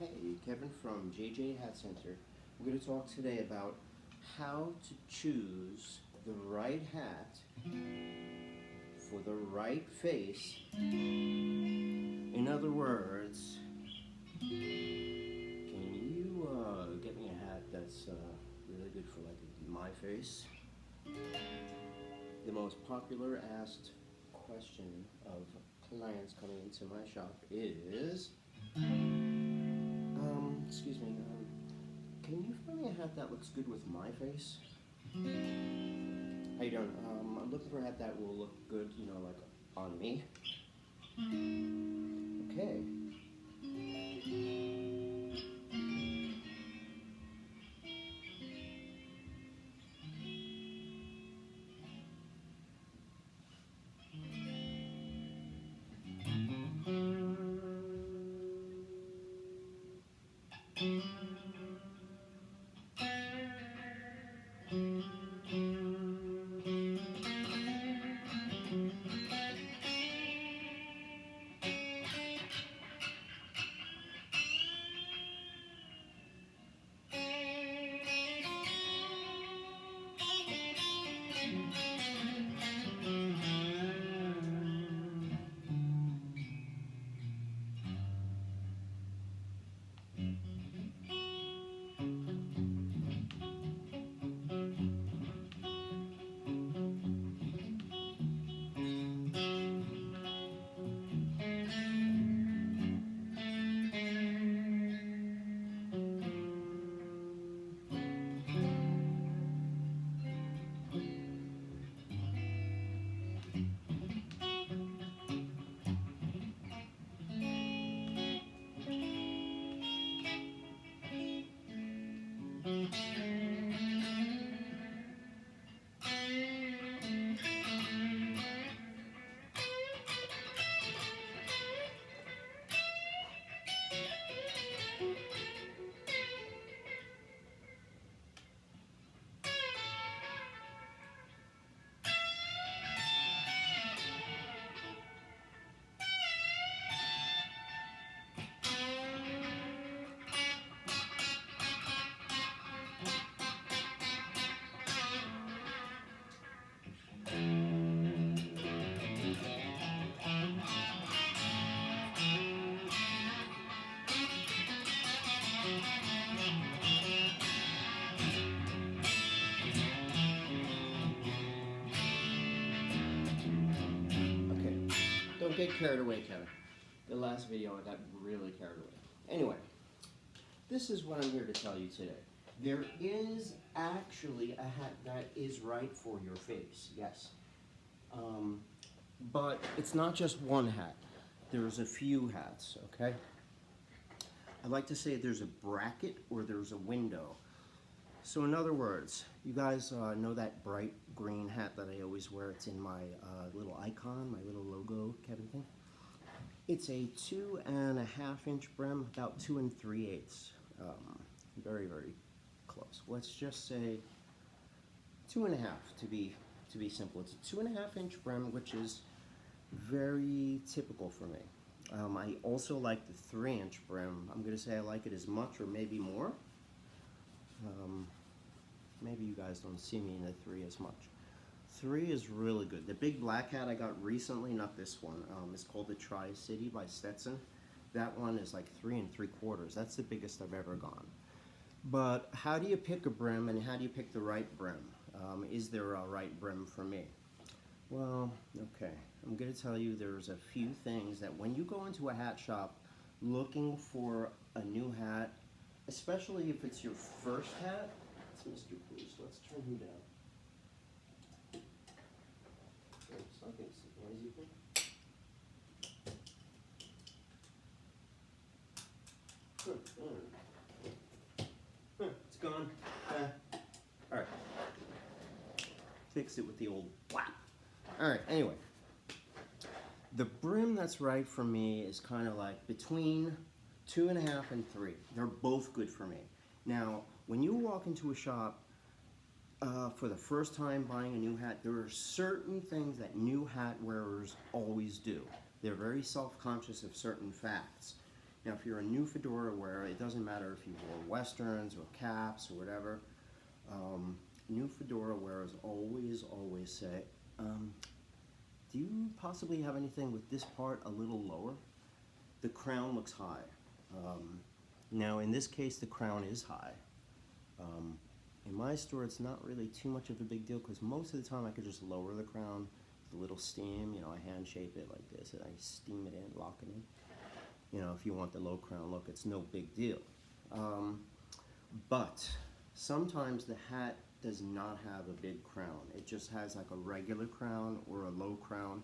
Hey, Kevin from JJ Hat Center. We're going to talk today about how to choose the right hat for the right face. In other words, can you get me a hat that's really good for like my face? The most popular asked question of clients coming into my shop is, excuse me, can you find me a hat that looks good with my face? How you doing? I'm looking for a hat that will look good, you know, like on me. Okay. Okay, don't get carried away, Kevin. The last video I got really carried away. Anyway, this is what I'm here to tell you today. There is actually a hat that is right for your face, yes. But it's not just one hat. There's a few hats, okay? I like to say there's a bracket or there's a window. So in other words, you guys know that bright green hat that I always wear? It's in my little icon, my little logo, Kevin thing. It's a 2.5 inch brim, about 2 3/8. Very, very close. Let's just say 2.5 to be simple. It's a 2.5 inch brim, which is very typical for me. I also like the 3 inch brim. I'm gonna say I like it as much or maybe more. Maybe you guys don't see me in the 3 as much. 3 is really good. The big black hat I got recently, not this one, it's called the Tri-City by Stetson. That one is like 3 3/4. That's the biggest I've ever gone. But how do you pick a brim and how do you pick the right brim? Is there a right brim for me? Well, okay, I'm going to tell you there's a few things that when you go into a hat shop looking for a new hat, especially if it's your first hat, it's Mr. Bruce, let's turn him down. Something's noisy here. It's gone. Alright. Fixed it with the old whap. Alright, anyway. The brim that's right for me is kind of like between 2.5 and 3. They're both good for me. Now, when you walk into a shop for the first time buying a new hat, there are certain things that new hat wearers always do. They're very self-conscious of certain facts. Now, if you're a new fedora wearer, it doesn't matter if you wore westerns or caps or whatever. New fedora wearers always say, do you possibly have anything with this part a little lower? The crown looks high. Now, in this case, the crown is high. In my store, it's not really too much of a big deal because most of the time I could just lower the crown with a little steam. You know, I hand shape it like this and I steam it in, lock it in. You know, if you want the low crown look, it's no big deal. But sometimes the hat does not have a big crown. It just has like a regular crown or a low crown.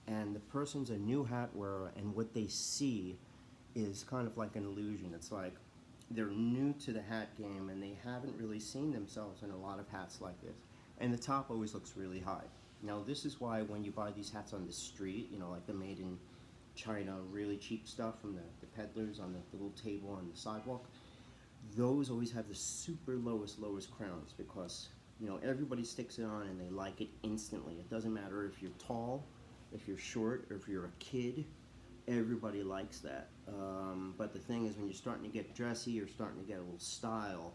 And the person's a new hat wearer, and what they see is kind of like an illusion. It's like they're new to the hat game and they haven't really seen themselves in a lot of hats like this. And the top always looks really high. Now this is why when you buy these hats on the street, you know, like the made in China, really cheap stuff from the peddlers on the little table on the sidewalk, those always have the super lowest crowns because, you know, everybody sticks it on and they like it instantly. It doesn't matter if you're tall, if you're short, or if you're a kid. Everybody likes that. But the thing is, when you're starting to get dressy, you're starting to get a little style,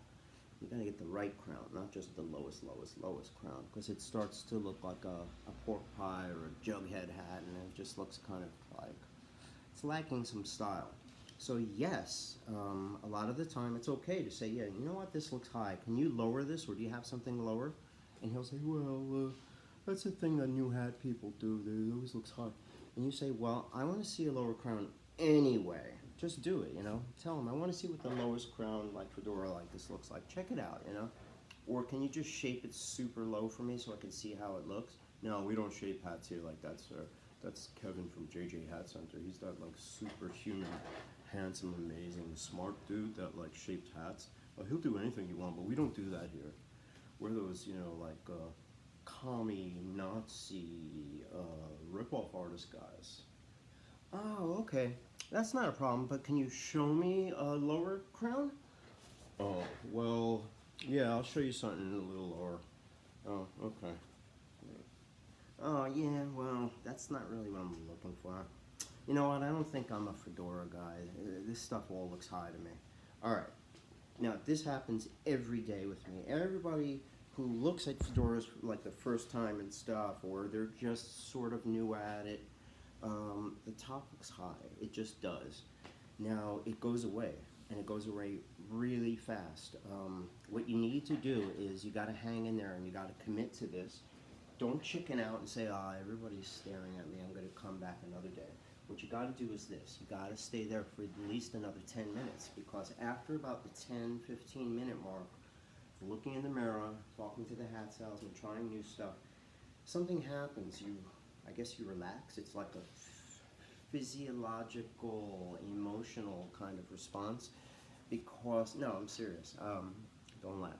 you gotta get the right crown, not just the lowest crown, because it starts to look like a pork pie or a jughead hat, and it just looks kind of like it's lacking some style. So yes, a lot of the time it's okay to say, yeah, you know what, this looks high. Can you lower this, or do you have something lower? And he'll say, well, that's the thing that new hat people do. They always looks high. And you say, well, I want to see a lower crown anyway. Just do it, you know. Tell them, I want to see what the lowest crown, like fedora like this looks like. Check it out, you know. Or can you just shape it super low for me so I can see how it looks? No, we don't shape hats here like that, sir. That's Kevin from JJ Hat Center. He's that like superhuman, handsome, amazing, smart dude that like shaped hats. He'll do anything you want, but we don't do that here. We're those, you know, like commie, Nazi, rip-off artist guys. Oh, okay. That's not a problem, but can you show me a lower crown? Oh, well, yeah, I'll show you something a little lower. Oh, okay. Oh, yeah, well, that's not really what I'm looking for. You know what, I don't think I'm a fedora guy. This stuff all looks high to me. Alright, now this happens every day with me. Everybody who looks at fedoras for like the first time and stuff, or they're just sort of new at it, the top looks high. It just does. Now, it goes away, and it goes away really fast. What you need to do is you got to hang in there and you got to commit to this. Don't chicken out and say, everybody's staring at me, I'm going to come back another day. What you got to do is this. You got to stay there for at least another 10 minutes, because after about the 10-15 minute mark, looking in the mirror, talking to the hat salesman, trying new stuff, something happens. I guess you relax. It's like a physiological, emotional kind of response. Because, no, I'm serious. Don't laugh.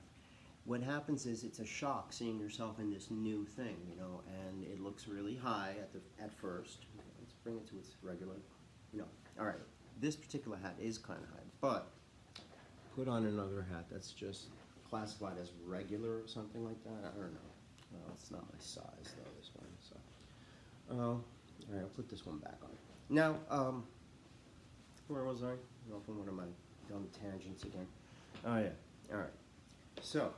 What happens is it's a shock seeing yourself in this new thing, you know, and it looks really high at first. Let's bring it to its regular, all right, this particular hat is kind of high, but put on another hat that's just classified as regular or something like that. I don't know. Well, it's not my size though, this one. So, all right, I'll put this one back on. Now, where was I? Off on one of my dumb tangents again. Oh yeah. All right. So,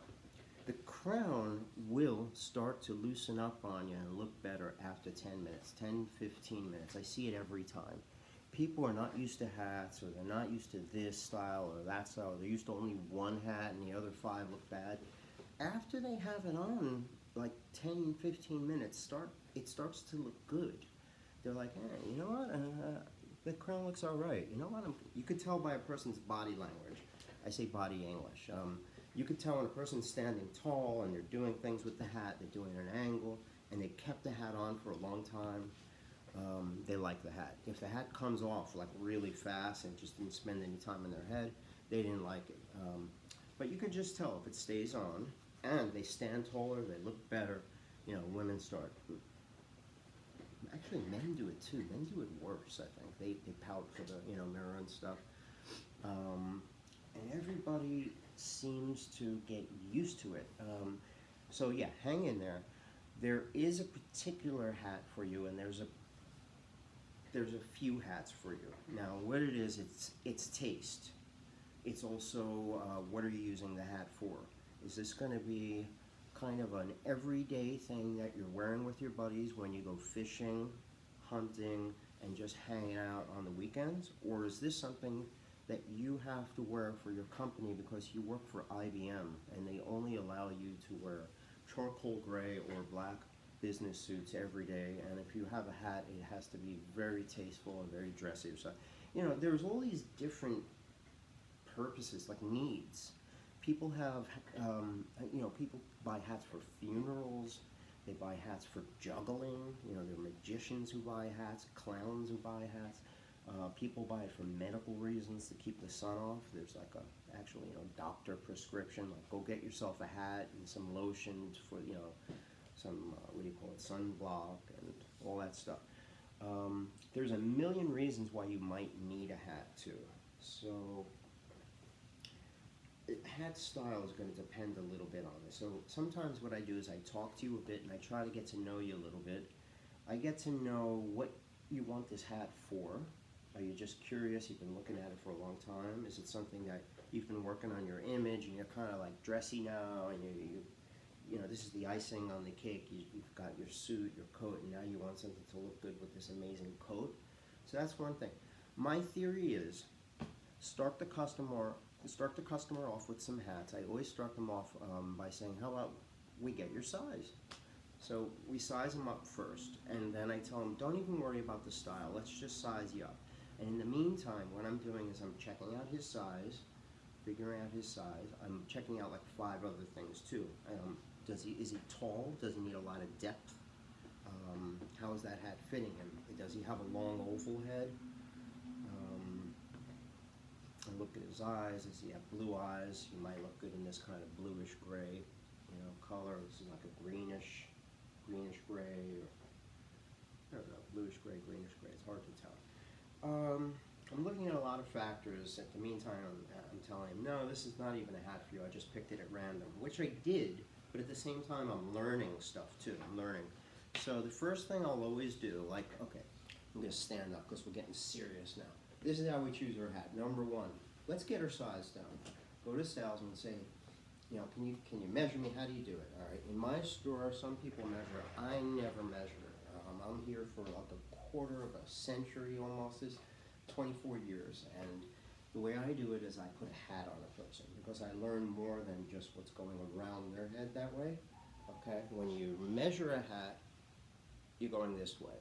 the crown will start to loosen up on you and look better after 10 minutes, 10-15 minutes. I see it every time. People are not used to hats, or they're not used to this style or that style. They're used to only one hat and the other 5 look bad. After they have it on, like 10-15 minutes, it starts to look good. They're like, hey, you know what? The crown looks all right. You know what? You could tell by a person's body language. I say body English. You could tell when a person's standing tall and they're doing things with the hat, they're doing an angle, and they kept the hat on for a long time, they like the hat. If the hat comes off like really fast and just didn't spend any time in their head, they didn't like it. But you can just tell if it stays on and they stand taller, they look better, women start. Actually, men do it too. Men do it worse, I think. They pout for the mirror and stuff. And everybody seems to get used to it. So yeah, hang in there. There is a particular hat for you, and there's there's a few hats for you. Now, what it is, it's taste. It's also what are you using the hat for? Is this going to be kind of an everyday thing that you're wearing with your buddies when you go fishing, hunting, and just hanging out on the weekends? Or is this something that you have to wear for your company because you work for IBM and they only allow you to wear charcoal gray or black business suits every day, and if you have a hat, it has to be very tasteful and very dressy. So, there's all these different purposes, like needs. People have, people buy hats for funerals. They buy hats for juggling. There are magicians who buy hats, clowns who buy hats. People buy it for medical reasons to keep the sun off. There's like doctor prescription, like go get yourself a hat and some lotion for, some, sunblock and all that stuff. There's a million reasons why you might need a hat too. So hat style is going to depend a little bit on this. So sometimes what I do is I talk to you a bit and I try to get to know you a little bit. I get to know what you want this hat for. Are you just curious? You've been looking at it for a long time? Is it something that you've been working on your image and you're kind of like dressy now and this is the icing on the cake. You've got your suit, your coat, and now you want something to look good with this amazing coat. So that's one thing. My theory is start the customer off with some hats. I always start them off by saying, how about we get your size? So we size them up first, and then I tell them, don't even worry about the style. Let's just size you up. And in the meantime, what I'm doing is I'm checking out his size, figuring out his size. I'm checking out like 5 other things too. Is he tall? Does he need a lot of depth? How is that hat fitting him? Does he have a long oval head? I look at his eyes. Does he have blue eyes? He might look good in this kind of bluish gray, color. This is like a greenish gray, or I don't know, bluish gray, greenish gray. It's hard to tell. I'm looking at a lot of factors. At the meantime, I'm telling him, no, this is not even a hat for you. I just picked it at random, which I did. But at the same time, I'm learning stuff too. I'm learning. So the first thing I'll always do, okay, I'm going to stand up because we're getting serious now. This is how we choose our hat. Number 1, let's get her size down. Go to salesman and say, can you measure me? How do you do it? All right. In my store, some people measure. I never measure. I'm here for like a quarter of a century almost, 24 years. And the way I do it is I put a hat on a person because I learn more than just what's going around their head that way. Okay? When you measure a hat, you're going this way.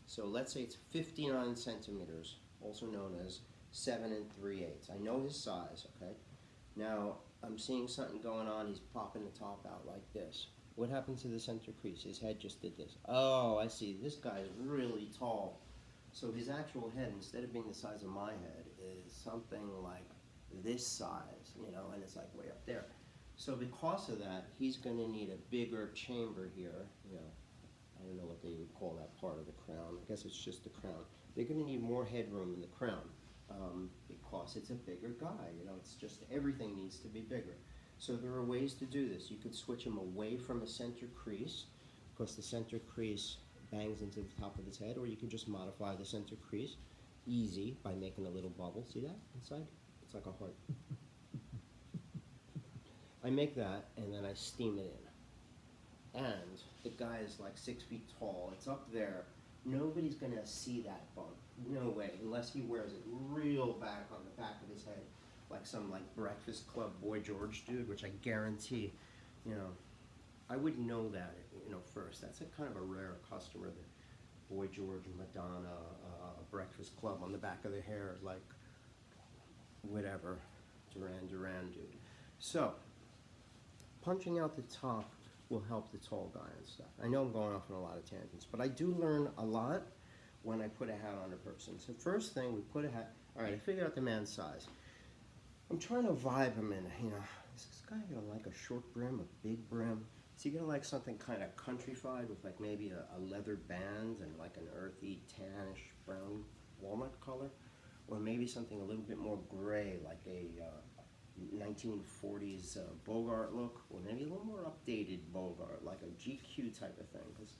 So let's say it's 59 centimeters, also known as 7 3/8. I know his size, okay? Now, I'm seeing something going on. He's popping the top out like this. What happened to the center crease? His head just did this. Oh, I see. This guy's really tall. So his actual head, instead of being the size of my head, is something like this size, and it's like way up there. So because of that, he's going to need a bigger chamber here. I don't know what they would call that part of the crown. I guess it's just the crown. They're going to need more headroom in the crown because it's a bigger guy. It's just everything needs to be bigger. So there are ways to do this. You could switch him away from a center crease because the center crease bangs into the top of his head, or you can just modify the center crease easy by making a little bubble. See that inside? It's like a heart. I make that and then I steam it in. And the guy is like 6 feet tall. It's up there. Nobody's gonna see that bump. No way, unless he wears it real back on the back of his head, like some Breakfast Club Boy George dude, which I guarantee, I wouldn't know that, first. That's a kind of a rare customer, the Boy George, Madonna, Breakfast Club on the back of the hair, like whatever, Duran Duran dude. So, punching out the top will help the tall guy and stuff. I know I'm going off on a lot of tangents, but I do learn a lot when I put a hat on a person. So first thing, we put a hat, all right, I figured out the man's size. I'm trying to vibe him in, is this guy gonna like a short brim, a big brim? Is he gonna like something kind of countrified with like maybe a leather band and like an earthy, tannish, brown walnut color? Or maybe something a little bit more gray, like a 1940s Bogart look, or maybe a little more updated Bogart, like a GQ type of thing. Because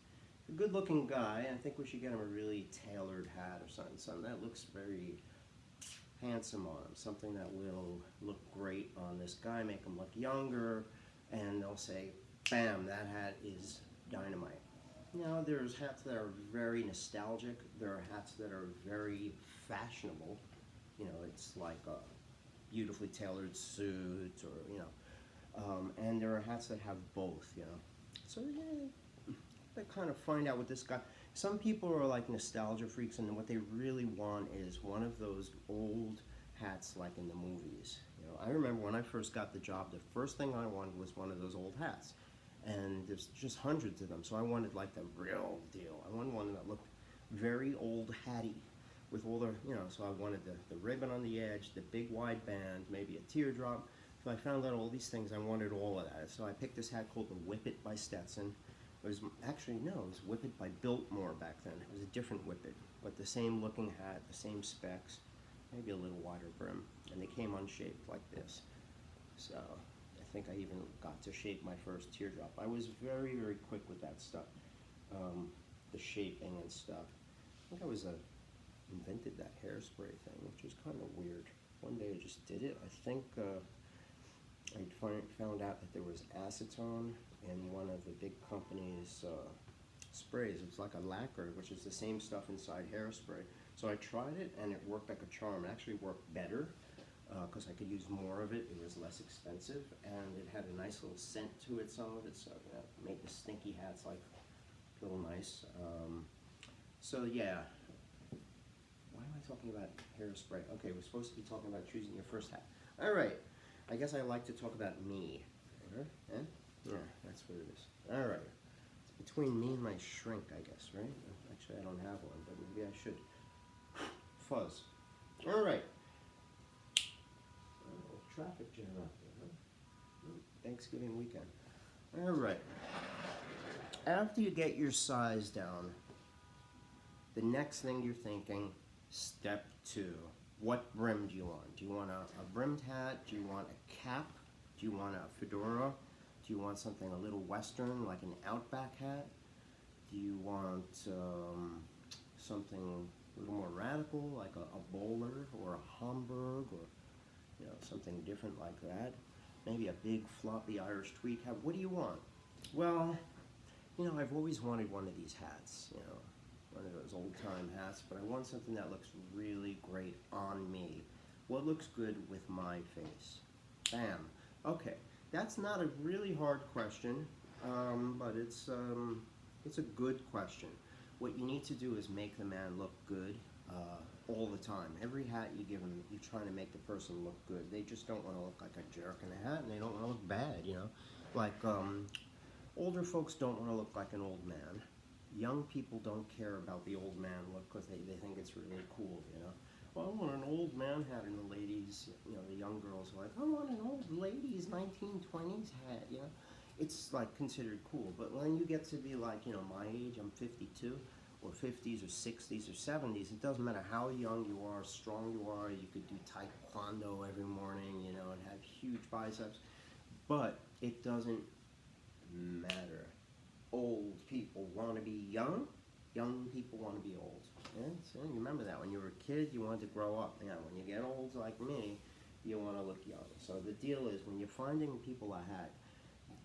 a good-looking guy. I think we should get him a really tailored hat or something that looks very handsome on him, something that will look great on this guy, make him look younger, and they'll say, bam, that hat is dynamite. Now, there's hats that are very nostalgic. There are hats that are very fashionable. You know, it's like a beautifully tailored suit, or, you know, and there are hats that have both, you know. So, yeah, they kind of find out what this guy. Some people are like nostalgia freaks, and what they really want is one of those old hats like in the movies. You know, I remember when I first got the job, the first thing I wanted was one of those old hats. And there's just hundreds of them, so I wanted like the real deal. I wanted one that looked very old hatty with all the, you know, so I wanted the ribbon on the edge, the big wide band, maybe a teardrop. So I found out all these things. I wanted all of that. So I picked this hat called the Whippet by Stetson. It was actually, no, it was Whippet by Biltmore back then. It was a different Whippet, but the same looking hat, the same specs, maybe a little wider brim, and they came unshaped like this. So I think I even got to shape my first teardrop. I was very, very quick with that stuff, the shaping and stuff. I think I was invented that hairspray thing, which was kind of weird. One day I just did it. I think I found out that there was acetone in one of the big companies' sprays. It was like a lacquer, which is the same stuff inside hairspray. So I tried it, and it worked like a charm. It actually worked better because I could use more of it. It was less expensive, and it had a nice little scent to it, some of it, so you know, make the stinky hats like a little nice. So yeah, why am I talking about hairspray? Okay, we're supposed to be talking about choosing your first hat. All right, I guess I like to talk about me. Yeah, that's what it is. All right, it's between me and my shrink, I guess, right? Actually, I don't have one, but maybe I should. Fuzz. All right. Traffic jam out there, huh? Thanksgiving weekend. All right. After you get your size down, the next thing you're thinking, step 2. What brim do you want? Do you want a brimmed hat? Do you want a cap? Do you want a fedora? Do you want something a little Western, like an Outback hat? Do you want something a little more radical, like a bowler or a Homburg, or you know, something different like that? Maybe a big floppy Irish tweed hat. What do you want? Well, you know, I've always wanted one of these hats, you know, one of those old-time hats, but I want something that looks really great on me. What looks good with my face? Bam. Okay, that's not a really hard question, but it's a good question. What you need to do is make the man look good all the time. Every hat you give them, you're trying to make the person look good. They just don't want to look like a jerk in a hat, and they don't want to look bad, you know. Like, older folks don't want to look like an old man. Young people don't care about the old man look because they think it's really cool, you know. Well, I want an old man hat, and the ladies, you know, the young girls are like, I want an old lady's 1920s hat, you know. It's like considered cool, but when you get to be like, you know, my age, I'm 52, or 50s or 60s or 70s, it doesn't matter how young you are, strong you are, you could do taekwondo every morning, you know, and have huge biceps, but it doesn't matter. Old people want to be young, young people want to be old. Yeah? So you remember that when you were a kid, you wanted to grow up. Yeah, when you get old like me, you want to look young. So the deal is, when you're finding people a hat,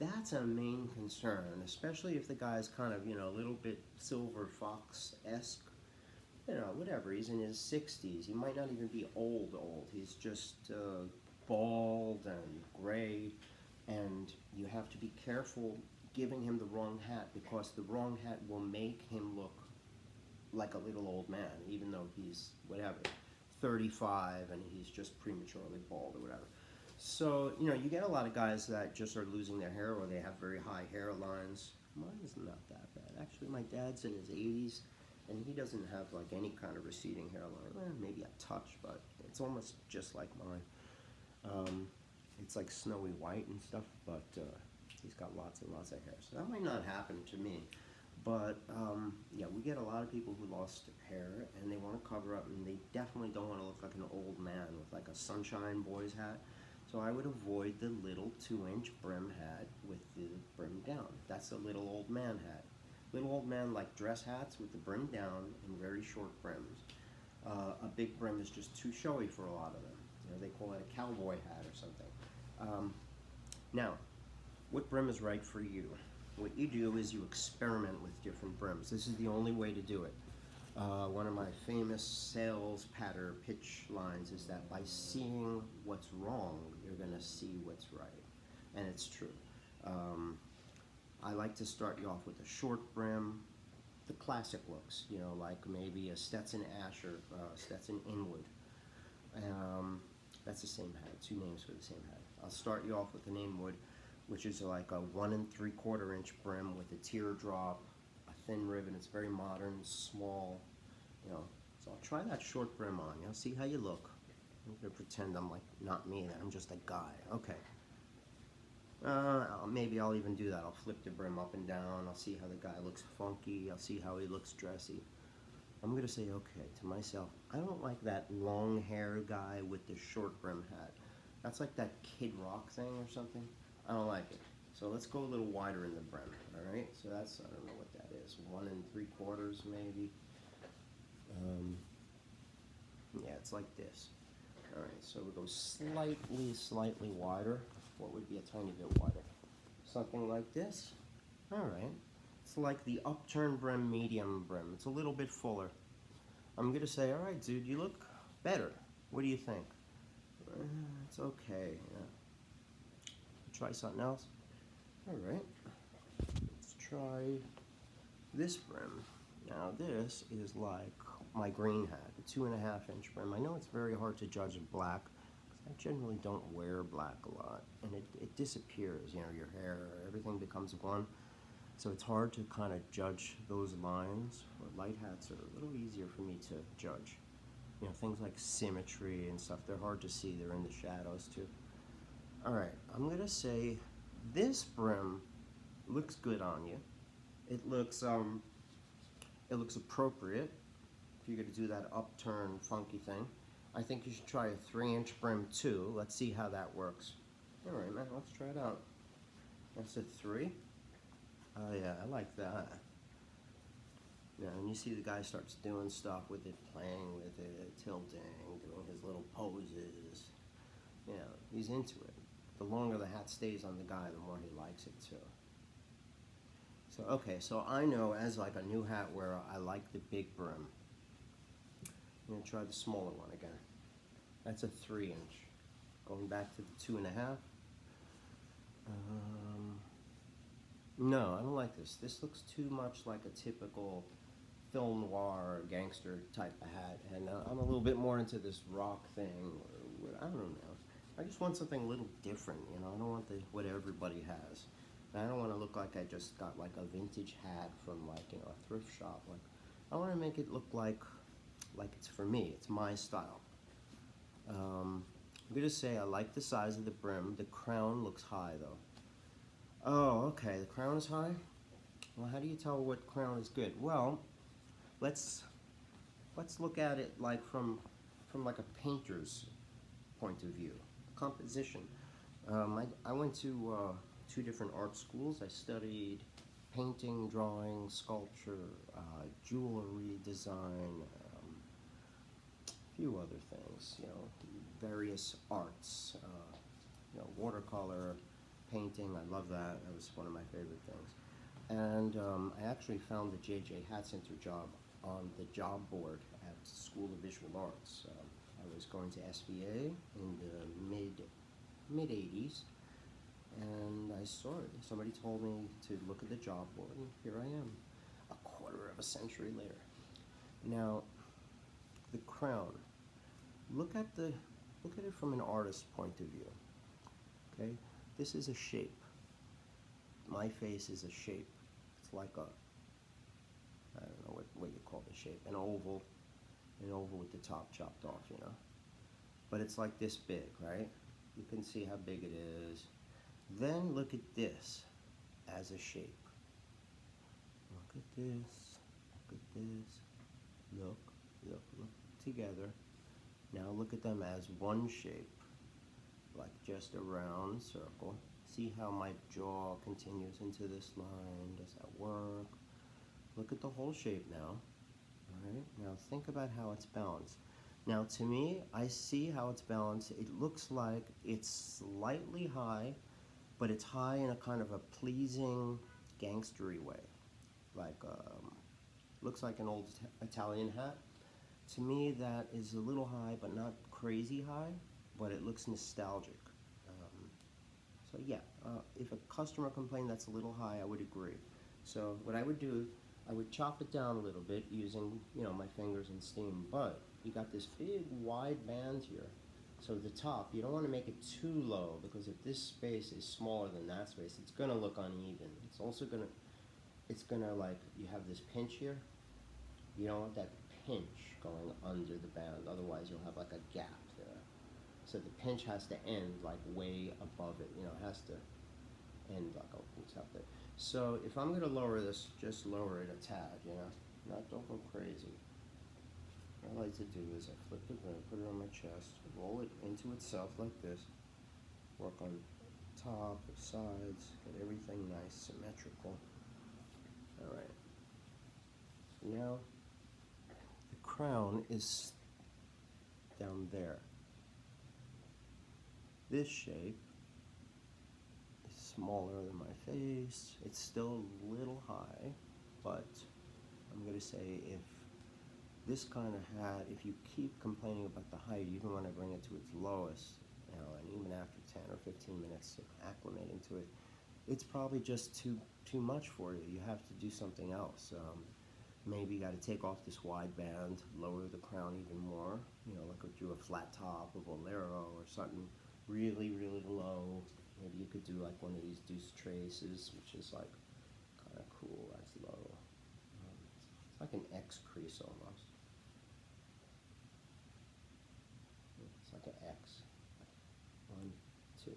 that's a main concern, especially if the guy's kind of, you know, a little bit Silver Fox-esque, you know, whatever. He's in his 60s. He might not even be old. He's just bald and gray, and you have to be careful giving him the wrong hat, because the wrong hat will make him look like a little old man, even though he's, whatever, 35 and he's just prematurely bald or whatever. So, you know, you get a lot of guys that just are losing their hair, or they have very high hairlines. Mine's not that bad. Actually, my dad's in his 80s, and he doesn't have like any kind of receding hairline. Maybe a touch, but it's almost just like mine. It's like snowy white and stuff, but he's got lots and lots of hair. So that might not happen to me. But, yeah, we get a lot of people who lost hair, and they want to cover up, and they definitely don't want to look like an old man with like a Sunshine Boys hat. So I would avoid the little 2-inch brim hat with the brim down. That's a little old man hat. Little old men like dress hats with the brim down and very short brims. A big brim is just too showy for a lot of them. You know, they call it a cowboy hat or something. Now, what brim is right for you? What you do is you experiment with different brims. This is the only way to do it. One of my famous sales patter pitch lines is that by seeing what's wrong, you're going to see what's right. And it's true. I like to start you off with a short brim, the classic looks, you know, like maybe a Stetson Ash or Stetson Inwood. That's the same hat, 2 names for the same hat. I'll start you off with an Inwood, which is like a 1 3/4 inch brim with a teardrop, a thin ribbon. It's very modern, small, you know. So I'll try that short brim on, you know, see how you look. I'm gonna pretend I'm like not me, that I'm just a guy. Okay. Maybe I'll even do that. I'll flip the brim up and down. I'll see how the guy looks funky. I'll see how he looks dressy. I'm gonna say, okay, to myself, I don't like that long hair guy with the short brim hat. That's like that Kid Rock thing or something. I don't like it. So let's go a little wider in the brim, all right? So that's, I don't know what that is, 1 3/4 maybe. Yeah, it's like this. All right, so we go slightly wider. What would be a tiny bit wider? Something like this. All right. It's like the upturned brim, medium brim. It's a little bit fuller. I'm gonna say, all right, dude, you look better. What do you think? It's okay. Yeah. Try something else. All right. Let's try this brim. Now this is like my green hat, a 2.5 inch brim. I know it's very hard to judge in black. I generally don't wear black a lot, and it disappears, you know, your hair, everything becomes one, so it's hard to kind of judge those lines. Or light hats are a little easier for me to judge. You know, things like symmetry and stuff, they're hard to see, they're in the shadows too. Alright, I'm going to say this brim looks good on you. It looks appropriate if you're going to do that upturn funky thing. I think you should try a 3-inch brim too. Let's see how that works. All right, man, let's try it out. That's a 3. Oh yeah, I like that. Yeah, and you see the guy starts doing stuff with it, playing with it, tilting, doing his little poses. You know, he's into it. The longer the hat stays on the guy, the more he likes it too. So, okay, so I know as like a new hat wearer, I like the big brim. I'm going to try the smaller one again. That's a 3-inch. Going back to the 2.5. No, I don't like this. This looks too much like a typical film noir gangster type of hat, and I'm a little bit more into this rock thing. Or, I don't know. I just want something a little different, you know. I don't want what everybody has. And I don't want to look like I just got like a vintage hat from like, you know, a thrift shop. Like, I want to make it look like it's for me. It's my style. I'm gonna say I like the size of the brim. The crown looks high though. Oh, okay. The crown is high. Well, how do you tell what crown is good? Well, let's look at it like from like a painter's point of view. Composition. I went to 2 different art schools. I studied painting, drawing, sculpture, jewelry design, a few other things, you know, various arts, you know, watercolor, painting. I love that. That was one of my favorite things. And I actually found the J.J. Hat Center job on the job board at School of Visual Arts. I was going to SVA in the mid 80s, and I saw it. Somebody told me to look at the job board, and here I am, a quarter of a century later. Now, the crown. Look at it from an artist's point of view. Okay, this is a shape. My face is a shape. It's like I don't know what you call the shape, an oval with the top chopped off, you know. But it's like this big, right? You can see how big it is. Then look at this as a shape. Look at this. Look at this. Look together. Now look at them as one shape, like just a round circle. See how my jaw continues into this line? Does that work? Look at the whole shape now. All right, now think about how it's balanced. Now to me, I see how it's balanced. It looks like it's slightly high, but it's high in a kind of a pleasing, gangstery way. Like, looks like an old Italian hat. To me, that is a little high, but not crazy high, but it looks nostalgic. So yeah, if a customer complained that's a little high, I would agree. So what I would do, I would chop it down a little bit using, my fingers and steam, but you got this big wide band here. So the top, you don't want to make it too low, because if this space is smaller than that space, it's going to look uneven. It's also going to, like, you have this pinch here. You don't want that pinch going under the band, otherwise you'll have like a gap there. So the pinch has to end like way above it, it has to end like up there. So if I'm going to lower this, just lower it a tad, don't go crazy. What I like to do is I flip the brim, put it on my chest, roll it into itself like this, work on top, sides, get everything nice, symmetrical. Alright. So now the crown is down there. This shape is smaller than my face. It's still a little high, but I'm going to say if this kind of hat, if you keep complaining about the height, even when I bring it to its lowest, and even after 10 or 15 minutes of acclimating to it, it's probably just too much for you. You have to do something else. Maybe you got to take off this wide band, lower the crown even more, like do a flat top, a bolero, or something really, really low. Maybe you could do like one of these deuce traces, which is like kind of cool. That's low. It's like an X crease almost. It's like an X. 1, 2,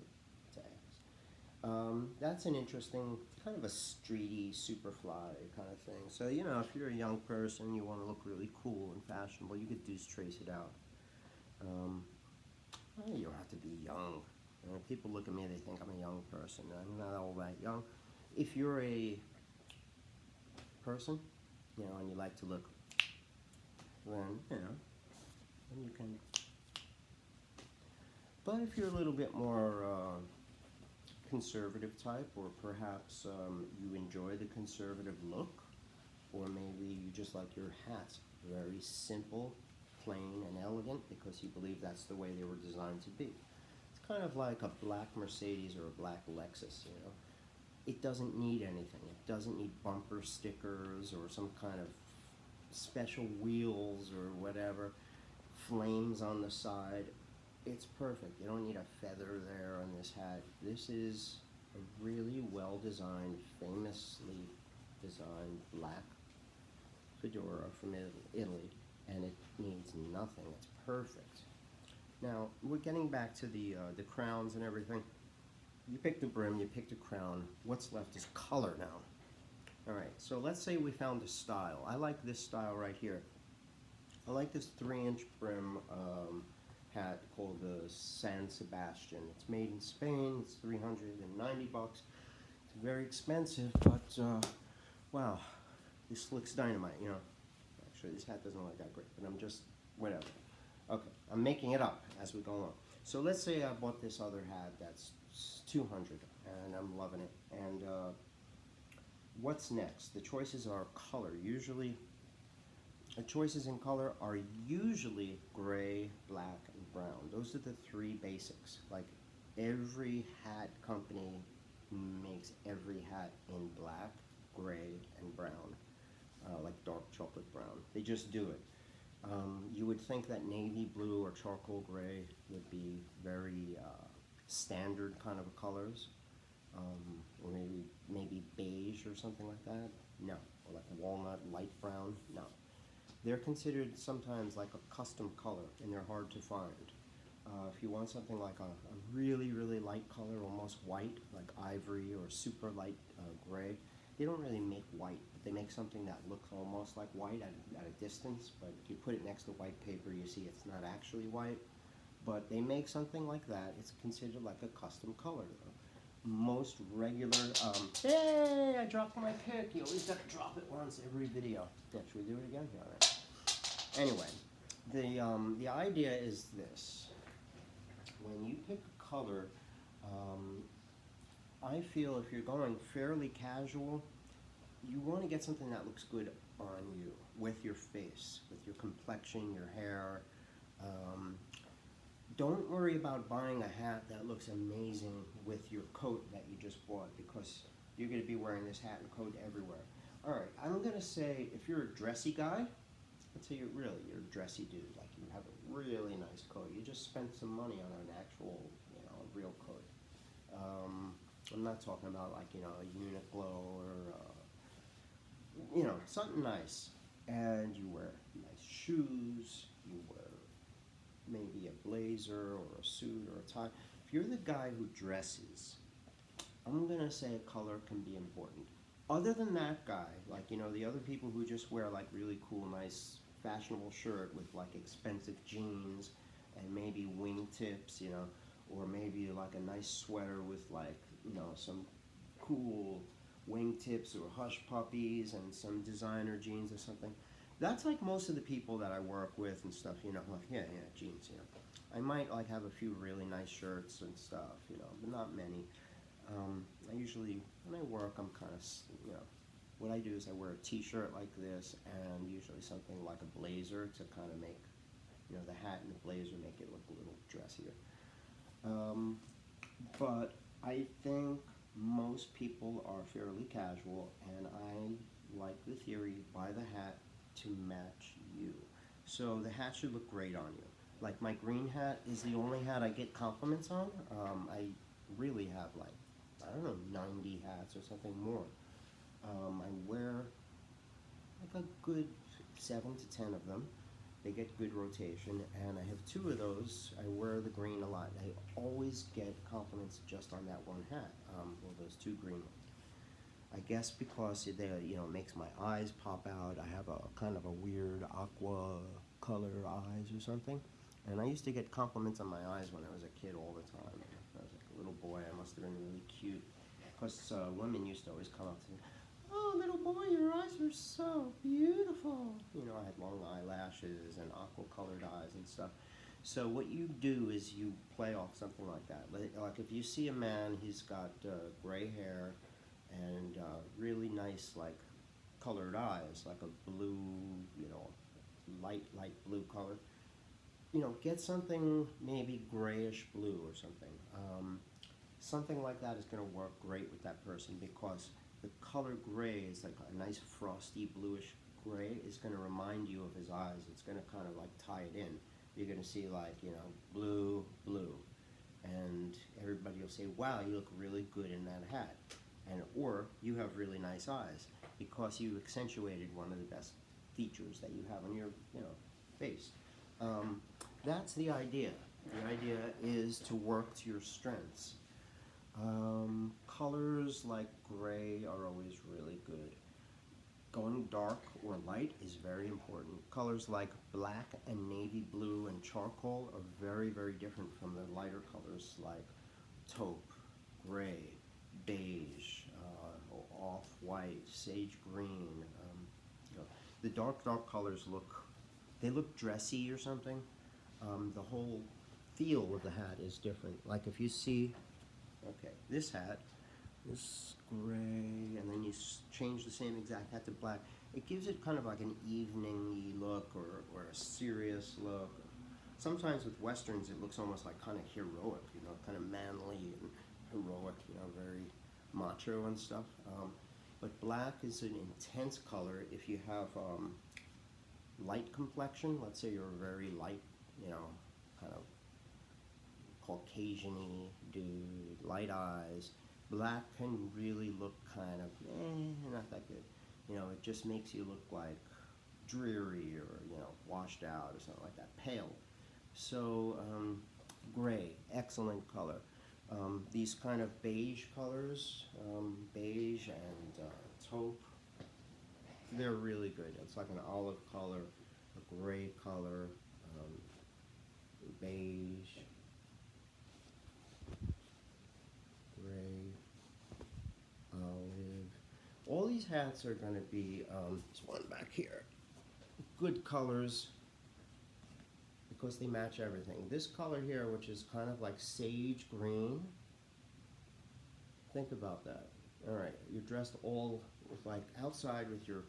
it's an X. That's an interesting, kind of a streety, superfly kind of thing. So, if you're a young person, you want to look really cool and fashionable, you could deuce trace it out. You don't have to be young. People look at me, they think I'm a young person. I'm not all that young. If you're a person, and you like to look, then, then you can. But if you're a little bit more conservative type, or perhaps you enjoy the conservative look, or maybe you just like your hats very simple, plain, and elegant because you believe that's the way they were designed to be. It's kind of like a black Mercedes or a black Lexus, It doesn't need anything. It doesn't need bumper stickers or some kind of special wheels or whatever, flames on the side. It's perfect. You don't need a feather there on this hat. This is a really well-designed, famously designed black fedora from Italy, and it needs nothing. It's perfect. Now, we're getting back to the crowns and everything. You pick the brim, you pick the crown. What's left is color now. Alright, so let's say we found a style. I like this style right here. I like this 3-inch brim hat called the San Sebastian. It's made in Spain. It's $390. It's very expensive, but wow, this looks dynamite, Actually, this hat doesn't look that great, but I'm just, whatever. Okay, I'm making it up as we go along. So let's say I bought this other hat that's $200, and I'm loving it. And what's next? The choices are color. Usually, the choices in color are usually gray, black, and brown. Those are the 3 basics. Like, every hat company makes every hat in black, gray, and brown. Like dark chocolate brown. They just do it. You would think that navy blue or charcoal gray would be very standard kind of colors, or maybe beige or something like that. No, or like walnut, light brown. No, they're considered sometimes like a custom color, and they're hard to find. If you want something like a really, really light color, almost white, like ivory or super light gray, they don't really make white, but they make something that looks almost like white at a distance, but if you put it next to white paper, you see it's not actually white. But they make something like that. It's considered like a custom color, though. most regular, hey, I dropped my pick. You always gotta drop it once every video. Yeah, should we do it again? Yeah, all right. Anyway, the idea is this. When you pick a color, I feel if you're going fairly casual, you want to get something that looks good on you, with your face, with your complexion, your hair. Don't worry about buying a hat that looks amazing with your coat that you just bought, because you're going to be wearing this hat and coat everywhere. Alright, I'm going to say if you're a dressy guy, let's say you're a dressy dude, like you have a really nice coat, you just spent some money on an actual, real coat. I'm not talking about like, a Uniqlo or, something nice. And you wear nice shoes, you wear maybe a blazer or a suit or a tie. If you're the guy who dresses, I'm going to say a color can be important. Other than that guy, like, the other people who just wear like really cool, nice, fashionable shirt with like expensive jeans and maybe wingtips, or maybe like a nice sweater with like, some cool wingtips or hush puppies and some designer jeans or something. That's like most of the people that I work with and stuff, like, yeah, jeans, I might like have a few really nice shirts and stuff, but not many. I usually, when I work, I'm kind of, what I do is I wear a t-shirt like this and usually something like a blazer to kind of make, the hat and the blazer make it look a little dressier. But I think most people are fairly casual, and I like the theory, buy the hat to match you. So the hat should look great on you. Like my green hat is the only hat I get compliments on. I really have like, I don't know, 90 hats or something more. I wear like a good 7 to 10 of them. They get good rotation, and I have 2 of those. I wear the green a lot. I always get compliments just on that one hat, or those 2 green ones. I guess because they, makes my eyes pop out. I have a kind of a weird aqua color eyes or something. And I used to get compliments on my eyes when I was a kid all the time. I was like a little boy. I must have been really cute. Because women used to always come up to me, "Oh, little boy, your eyes are so beautiful." I had long eyelashes and aqua-colored eyes and stuff. So what you do is you play off something like that. Like if you see a man, he's got gray hair and really nice, like, colored eyes, like a blue, light blue color. Get something maybe grayish blue or something. Something like that is going to work great with that person, because the color gray is like a nice frosty bluish gray. Is going to remind you of his eyes. It's going to kind of like tie it in. You're going to see like, blue, blue. And everybody will say, "Wow, you look really good in that hat." Or you have really nice eyes, because you accentuated one of the best features that you have on your, face. That's the idea. The idea is to work to your strengths. Colors like gray are always really good. Going dark or light is very important. Colors like black and navy blue and charcoal are very, very different from the lighter colors like taupe, gray, beige, off-white, sage green. The dark colors look dressy or something. The whole feel of the hat is different. Like if you see, okay, this hat, this gray, and then you change the same exact hat to black, it gives it kind of like an evening-y look or a serious look. Sometimes with westerns it looks almost like kind of heroic, kind of manly and heroic, very macho and stuff. But black is an intense color if you have light complexion. Let's say you're a very light, kind of Caucasian-y dude, light eyes. Black can really look kind of, not that good. It just makes you look like dreary or, washed out or something like that, pale. So, gray, excellent color. These kind of beige colors, beige and taupe, they're really good. It's like an olive color, a gray color, beige, gray, these hats are going to be, there's one back here, good colors because they match everything. This color here, which is kind of like sage green, think about that. All right, you're dressed all with like outside with your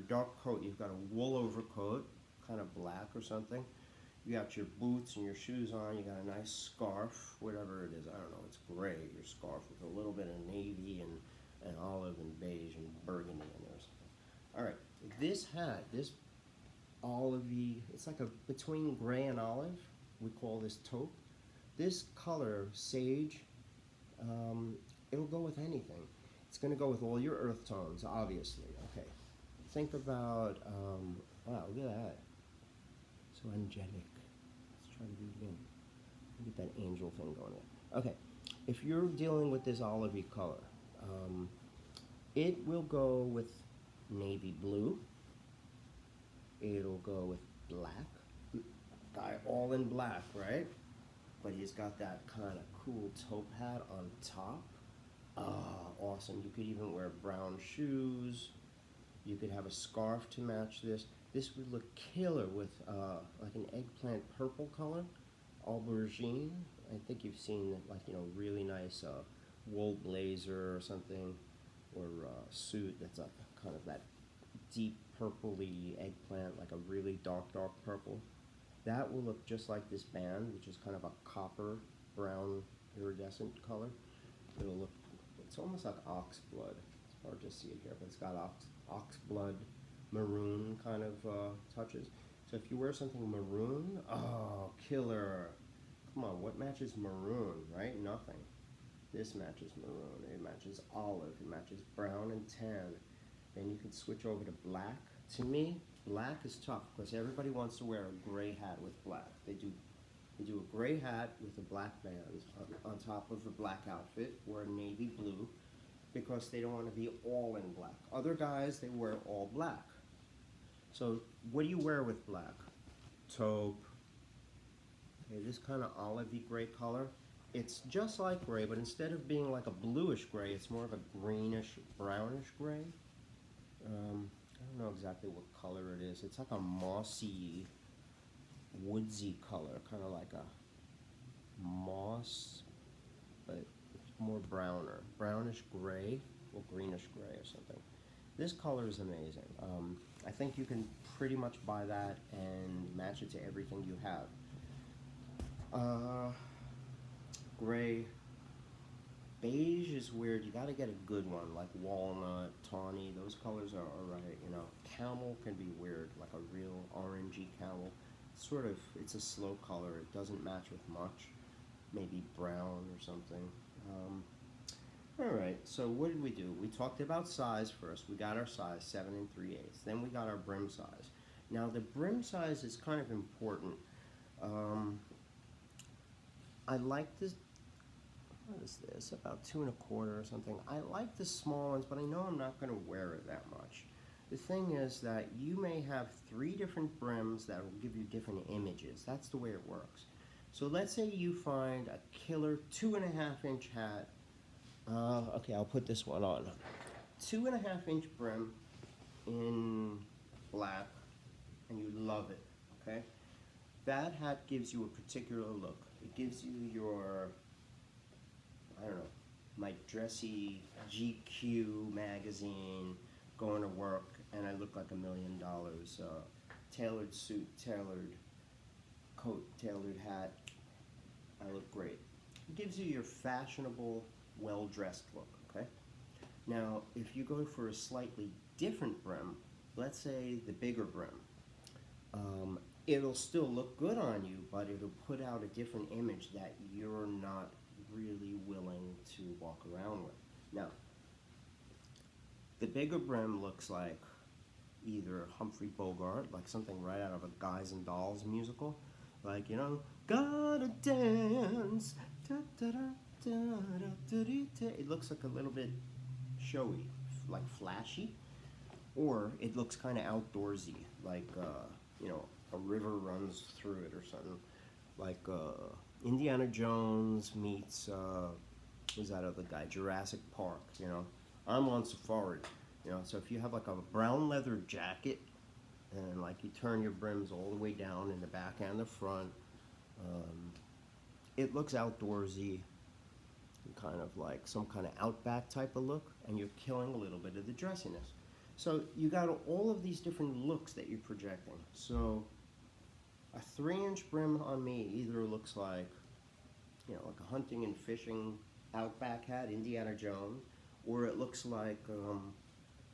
dark coat. You've got a wool overcoat, kind of black or something. You got your boots and your shoes on. You got a nice scarf, whatever it is. I don't know. It's gray, your scarf, with a little bit of navy and olive and beige and burgundy in there or something. All right, this hat, this olivey, it's like a between gray and olive. We call this taupe. This color, sage, it'll go with anything. It's going to go with all your earth tones, obviously. Okay, think about, wow, look at that. So angelic. Let's try to do it again. Get that angel thing going there. Okay, if you're dealing with this olivey color, it will go with navy blue. It'll go with black. Guy all in black, right? But he's got that kind of cool taupe hat on top. Awesome. You could even wear brown shoes. You could have a scarf to match this. This would look killer with like an eggplant purple color, aubergine. I think you've seen like, you know, really nice wool blazer or something, or suit that's like kind of that deep purpley eggplant, like a really dark purple. That will look just like this band, which is kind of a copper brown iridescent color. It'll look, it's almost like ox blood. It's hard to see it here, but it's got ox blood, maroon kind of touches. So if you wear something maroon, oh, killer. Come on, what matches maroon, right? Nothing. This matches maroon, it matches olive, it matches brown and tan. Then you can switch over to black. To me, black is tough because everybody wants to wear a gray hat with black. They do a gray hat with a black band on top of the black outfit, or a navy blue, because they don't want to be all in black. Other guys, they wear all black. So what do you wear with black? Taupe. Okay, this kind of olivey gray color. It's just like gray, but instead of being like a bluish gray, it's more of a greenish, brownish gray. I don't know exactly what color it is. It's like a mossy, woodsy color, kind of like a moss, but it's more brownish gray, or greenish gray or something. This color is amazing. I think you can pretty much buy that and match it to everything you have. Gray. Beige is weird. You got to get a good one, like walnut, tawny. Those colors are alright. You know, camel can be weird, like a real orangey camel. Sort of, it's a slow color. It doesn't match with much. Maybe brown or something. Alright, so what did we do? We talked about size first. We got our size, 7 3/8. Then we got our brim size. Now the brim size is kind of important. I like this. What is this? About 2 1/4 or something. I like the small ones, but I know I'm not going to wear it that much. The thing is that you may have 3 different brims that will give you different images. That's the way it works. So let's say you find a killer 2 1/2 inch hat. Okay, I'll put this one on. 2 1/2 inch brim in black, and you love it, okay? That hat gives you a particular look. It gives you your, I don't know, my dressy GQ magazine, going to work, and I look like $1 million. Tailored suit, tailored coat, tailored hat. I look great. It gives you your fashionable, well-dressed look, okay? Now, if you go for a slightly different brim, let's say the bigger brim, it'll still look good on you, but it'll put out a different image that you're not really willing to walk around with. Now, the bigger brim looks like either Humphrey Bogart, like something right out of a Guys and Dolls musical, like, you know, gotta dance, da, da, da, da, da, da, da, da. It looks like a little bit showy, like flashy, or it looks kind of outdoorsy, like, you know, a river runs through it or something, like Indiana Jones meets, who's that other guy, Jurassic Park, you know. I'm on safari. You know, so if you have like a brown leather jacket and like you turn your brims all the way down in the back and the front, it looks outdoorsy, kind of like some kind of outback type of look, and you're killing a little bit of the dressiness. So you got all of these different looks that you're projecting. So a 3-inch brim on me either looks like, you know, like a hunting and fishing outback hat, Indiana Jones, or it looks like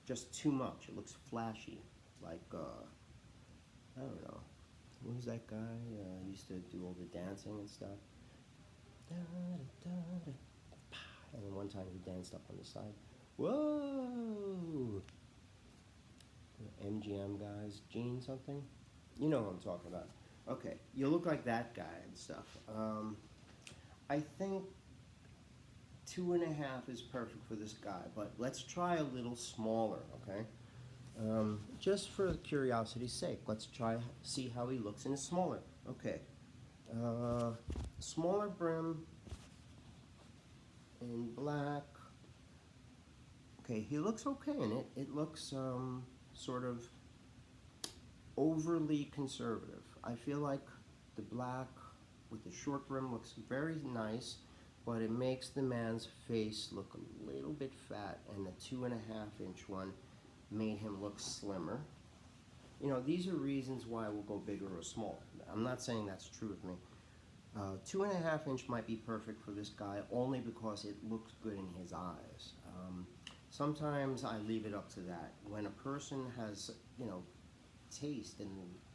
just too much. It looks flashy, like I don't know. What was that guy? Used to do all the dancing and stuff. And then one time he danced up on the side. Whoa! MGM guys, Gene something? You know who I'm talking about. Okay, you look like that guy and stuff. I think 2.5 is perfect for this guy, but let's try a little smaller, okay? Just for curiosity's sake, let's try see how he looks in a smaller. Okay, smaller brim in black. Okay, he looks okay in it. It looks sort of overly conservative. I feel like the black with the short brim looks very nice, but it makes the man's face look a little bit fat, and the 2.5-inch one made him look slimmer. You know, these are reasons why we'll go bigger or small. I'm not saying that's true with me. 2.5-inch might be perfect for this guy only because it looks good in his eyes. Sometimes I leave it up to that. When a person has, you know, taste and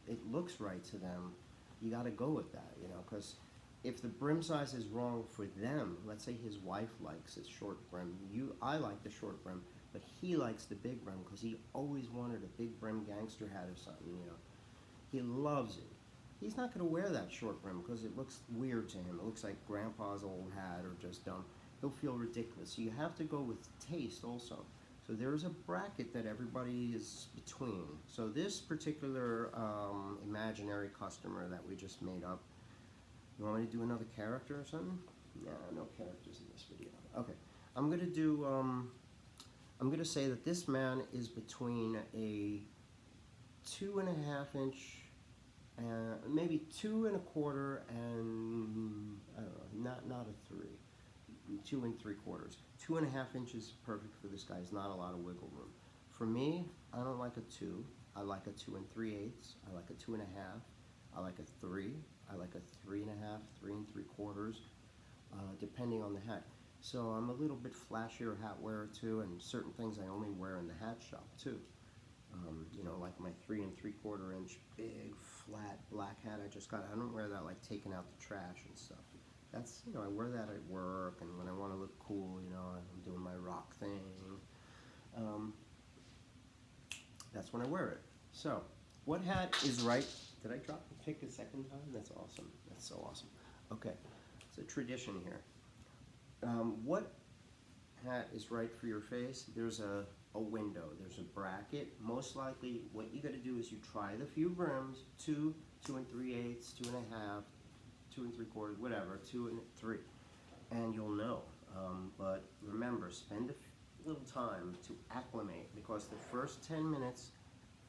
it looks right to them, you got to go with that, you know, because if the brim size is wrong for them, let's say his wife likes his short brim, I like the short brim, but he likes the big brim because he always wanted a big brim gangster hat or something, you know. He loves it. He's not going to wear that short brim because it looks weird to him. It looks like grandpa's old hat or just dumb. He'll feel ridiculous. So you have to go with taste also. So there's a bracket that everybody is between. So this particular imaginary customer that we just made up, you want me to do another character or something? Nah, no characters in this video. Okay, I'm gonna do, I'm gonna say that this man is between a 2.5-inch, maybe 2.25 and, I don't know, not a 3. 2 3/4. 2.5 inches is perfect for this guy. There's not a lot of wiggle room. For me, I don't like a 2. I like a 2 3/8. I like a 2.5. I like a 3. I like a 3.5, 3 3/4, depending on the hat. So I'm a little bit flashier hat wearer too, and certain things I only wear in the hat shop too. You know, like my 3 3/4-inch big flat black hat I just got. I don't wear that like taking out the trash and stuff. That's, you know, I wear that at work and when I want to look cool, you know, I'm doing my rock thing. That's when I wear it. So, what hat is right? Did I drop the pick a second time? That's awesome. That's so awesome. Okay, it's a tradition here. What hat is right for your face? There's a window, there's a bracket. Most likely, what you got to do is you try the few brims, 2, 2 3/8, 2.5, 2 3/4, whatever, 2 3, and you'll know. But remember, spend a little time to acclimate, because the first 10 minutes,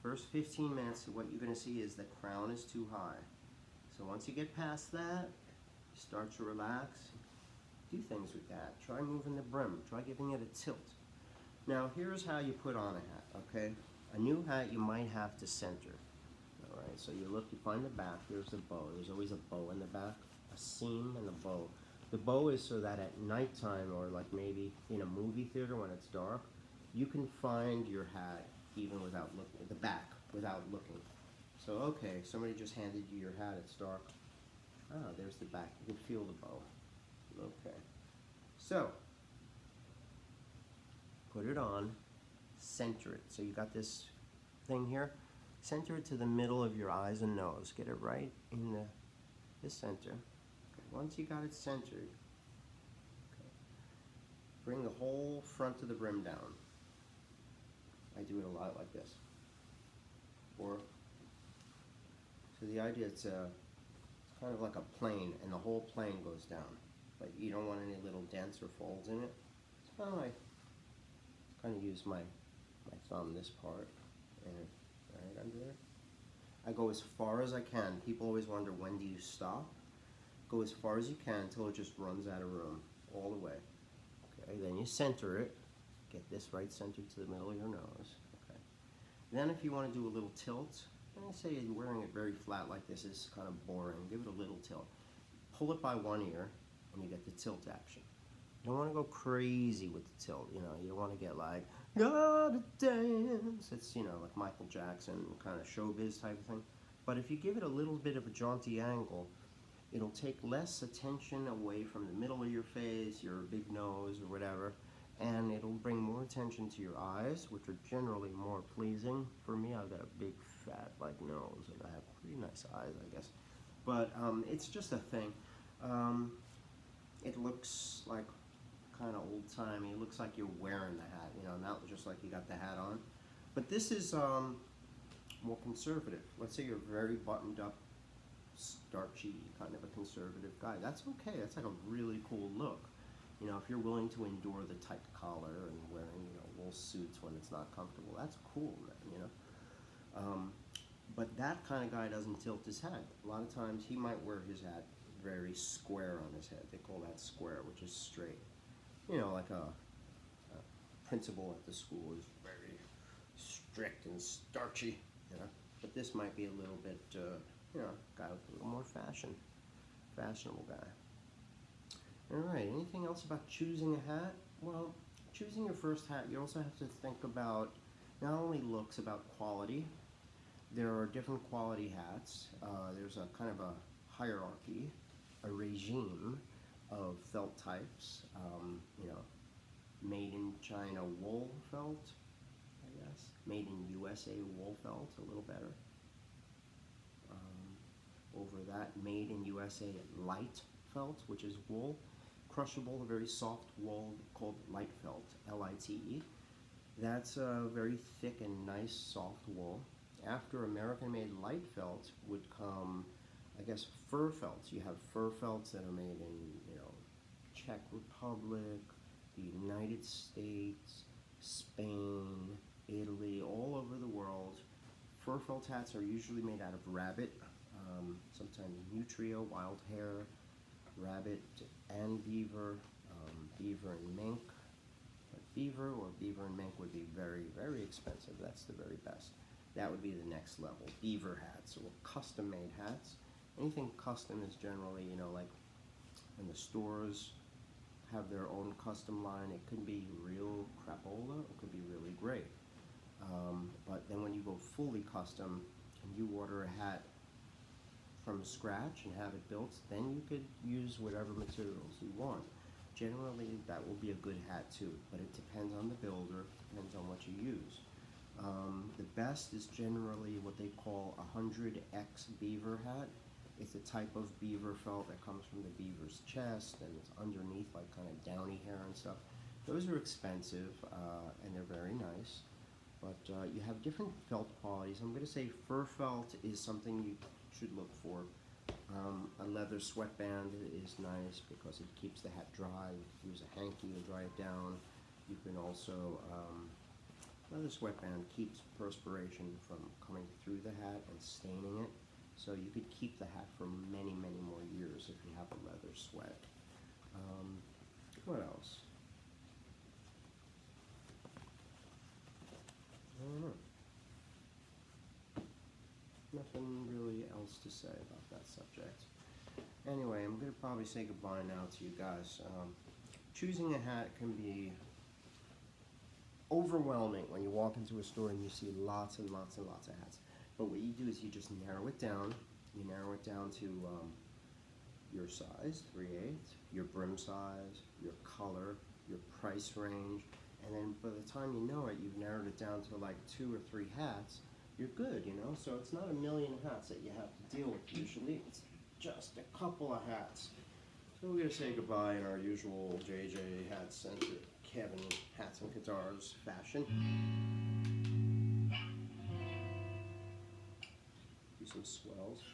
first 15 minutes, what you're going to see is the crown is too high. So once you get past that, start to relax. Do things with that. Try moving the brim. Try giving it a tilt. Now, here's how you put on a hat, okay? A new hat you might have to center. All right, so you look, you find the back. Here's the bow. There's always a bow in the back, a seam and a bow. The bow is so that at nighttime, or like maybe in a movie theater when it's dark, you can find your hat even without looking at the back, without looking. So, okay, somebody just handed you your hat, it's dark. Ah, there's the back. You can feel the bow. Okay. So, put it on, center it. So you got this thing here. Center it to the middle of your eyes and nose. Get it right in the center. Okay. Once you got it centered, okay, bring the whole front of the brim down. I do it a lot like this. Or, so the idea it's kind of like a plane, and the whole plane goes down. But you don't want any little dents or folds in it. So I kind of use my my thumb, this part, and right under there. I go as far as I can. People always wonder, when do you stop? Go as far as you can until it just runs out of room, all the way. Okay, then you center it. Get this right centered to the middle of your nose. Okay. Then if you want to do a little tilt, I say you're wearing it very flat like this is kind of boring. Give it a little tilt. Pull it by one ear, and you get the tilt action. You don't want to go crazy with the tilt. You know, you don't want to get like, gotta dance. It's, you know, like Michael Jackson kind of showbiz type of thing. But if you give it a little bit of a jaunty angle, it'll take less attention away from the middle of your face, your big nose or whatever, and it'll bring more attention to your eyes, which are generally more pleasing. For me, I've got a big fat like nose, and I have pretty nice eyes, I guess. But it's just a thing. It looks like kind of old-timey. It looks like you're wearing the hat, you know, not just like you got the hat on. But this is more conservative. Let's say you're very buttoned up, starchy, kind of a conservative guy. That's okay. That's like a really cool look. You know, if you're willing to endure the tight collar and wearing, you know, wool suits when it's not comfortable, that's cool, man, you know. But that kind of guy doesn't tilt his hat. A lot of times he might wear his hat very square on his head. They call that square, which is straight. You know, like a principal at the school is very strict and starchy, you know. But this might be a little bit, you know, guy with a little more fashionable guy. All right, anything else about choosing a hat? Well, choosing your first hat, you also have to think about not only looks, about quality. There are different quality hats. There's a kind of a hierarchy, a regime of felt types. You know, made in China wool felt, I guess. Made in USA wool felt, a little better. Over that, made in USA light felt, which is wool. Crushable, a very soft wool called light felt, L-I-T-E. That's a very thick and nice soft wool. After American-made light felt would come, I guess, fur felts. You have fur felts that are made in, you know, Czech Republic, the United States, Spain, Italy, all over the world. Fur felt hats are usually made out of rabbit, sometimes nutria, wild hair, rabbit and beaver, beaver and mink. But beaver or beaver and mink would be very, very expensive. That's the very best. That would be the next level. Beaver hats or custom-made hats. Anything custom is generally, you know, like when the stores have their own custom line, it could be real crapola, it could be really great. But then when you go fully custom and you order a hat from scratch and have it built, then you could use whatever materials you want. Generally, that will be a good hat too, but it depends on the builder, depends on what you use. The best is generally what they call a 100X beaver hat. It's a type of beaver felt that comes from the beaver's chest and it's underneath like kind of downy hair and stuff. Those are expensive and they're very nice, but you have different felt qualities. I'm going to say fur felt is something you should look for. A leather sweatband is nice because it keeps the hat dry. You can use a hanky to dry it down. You can also, leather sweatband keeps perspiration from coming through the hat and staining it. So you could keep the hat for many, many more years if you have a leather sweat. What else? I don't know. Nothing really else to say about that subject. Anyway, I'm going to probably say goodbye now to you guys. Choosing a hat can be overwhelming when you walk into a store and you see lots and lots and lots of hats. But what you do is you just narrow it down. You narrow it down to your size, 3/8, your brim size, your color, your price range, and then by the time you know it, you've narrowed it down to like 2 or 3 hats. You're good, you know? So it's not a million hats that you have to deal with usually. It's just a couple of hats. So we're going to say goodbye in our usual JJ Hats and Kevin Hats and Guitars fashion. Do some swells.